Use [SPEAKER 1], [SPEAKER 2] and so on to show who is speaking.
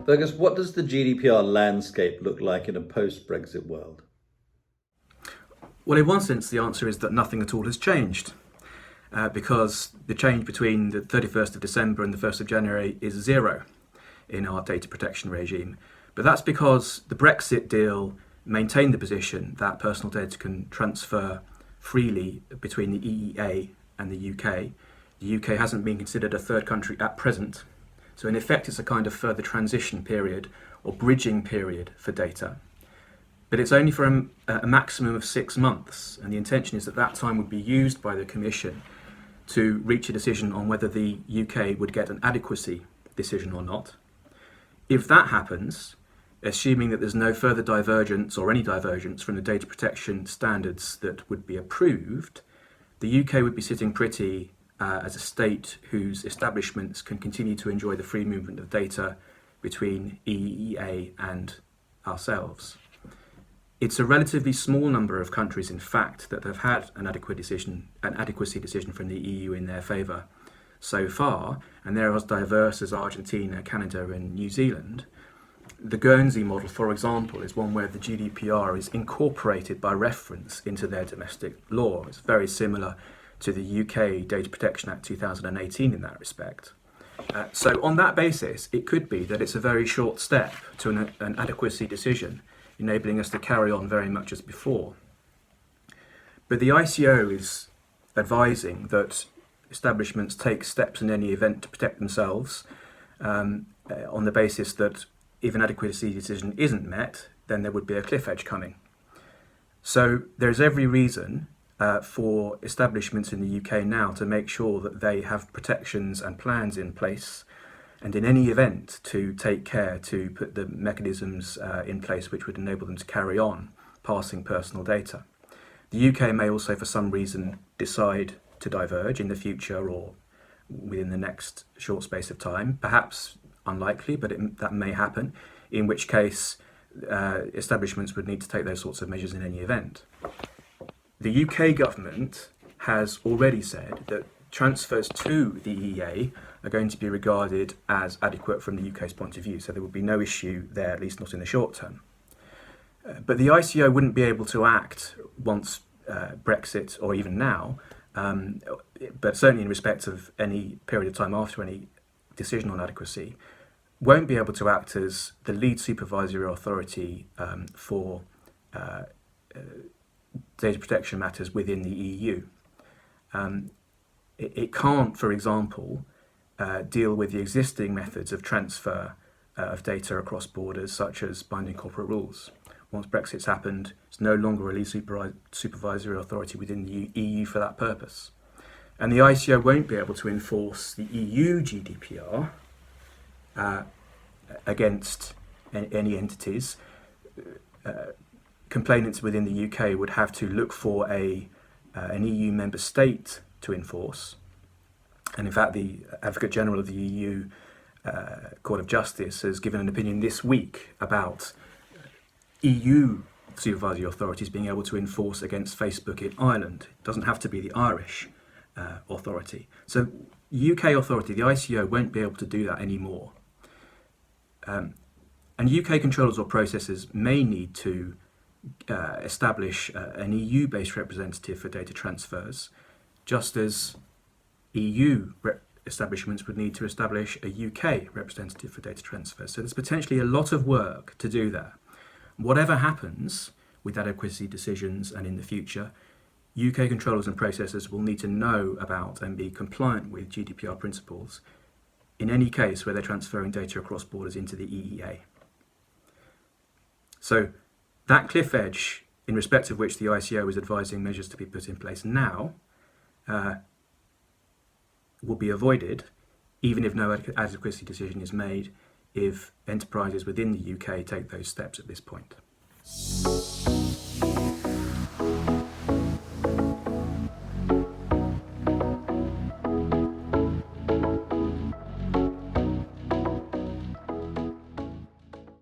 [SPEAKER 1] Fergus, what does the GDPR landscape look like in a post-Brexit world?
[SPEAKER 2] Well, in one sense, the answer is that nothing at all has changed, because the change between the 31st of December and the 1st of January is zero in our data protection regime. But that's because the Brexit deal maintained the position that personal data can transfer freely between the EEA and the UK. The UK hasn't been considered a third country at present. So in effect, it's a kind of further transition period or bridging period for data. But it's only for a maximum of 6 months. And the intention is that that time would be used by the Commission to reach a decision on whether the UK would get an adequacy decision or not. If that happens, assuming that there's no further divergence or any divergence from the data protection standards that would be approved, the UK would be sitting pretty as a state whose establishments can continue to enjoy the free movement of data between EEA and ourselves. It's a relatively small number of countries, in fact, that have had an adequacy decision from the EU in their favour so far, and they're as diverse as Argentina, Canada and New Zealand. The Guernsey model, for example, is one where the GDPR is incorporated by reference into their domestic law. It's very similar to the UK Data Protection Act 2018 in that respect. So on that basis, it could be that it's a very short step to an adequacy decision, enabling us to carry on very much as before. But the ICO is advising that establishments take steps in any event to protect themselves on the basis that if an adequacy decision isn't met, then there would be a cliff edge coming. So there's every reason for establishments in the UK now to make sure that they have protections and plans in place, and in any event to take care to put the mechanisms in place which would enable them to carry on passing personal data. The UK may also for some reason decide to diverge in the future or within the next short space of time, perhaps unlikely, but that may happen, in which case establishments would need to take those sorts of measures in any event. The UK government has already said that transfers to the EEA are going to be regarded as adequate from the UK's point of view, so there would be no issue there, at least not in the short term. But the ICO wouldn't be able to act once Brexit, or even now, but certainly in respect of any period of time after any decision on adequacy, won't be able to act as the lead supervisory authority for data protection matters within the EU. It can't, for example, deal with the existing methods of transfer of data across borders, such as binding corporate rules. Once Brexit's happened, it's no longer a lead supervisory authority within the EU for that purpose. And the ICO won't be able to enforce the EU GDPR against any entities. Complainants within the UK would have to look for an EU member state to enforce. And in fact, the Advocate General of the EU Court of Justice has given an opinion this week about EU supervisory authorities being able to enforce against Facebook in Ireland. It doesn't have to be the Irish authority. So UK authority, the ICO, won't be able to do that anymore. And UK controllers or processors may need to establish an EU-based representative for data transfers, just as EU establishments would need to establish a UK representative for data transfers. So there's potentially a lot of work to do there. Whatever happens with adequacy decisions and in the future, UK controllers and processors will need to know about and be compliant with GDPR principles in any case where they're transferring data across borders into the EEA. So that cliff edge, in respect of which the ICO is advising measures to be put in place now, will be avoided, even if no adequacy decision is made, if enterprises within the UK take those steps at this point.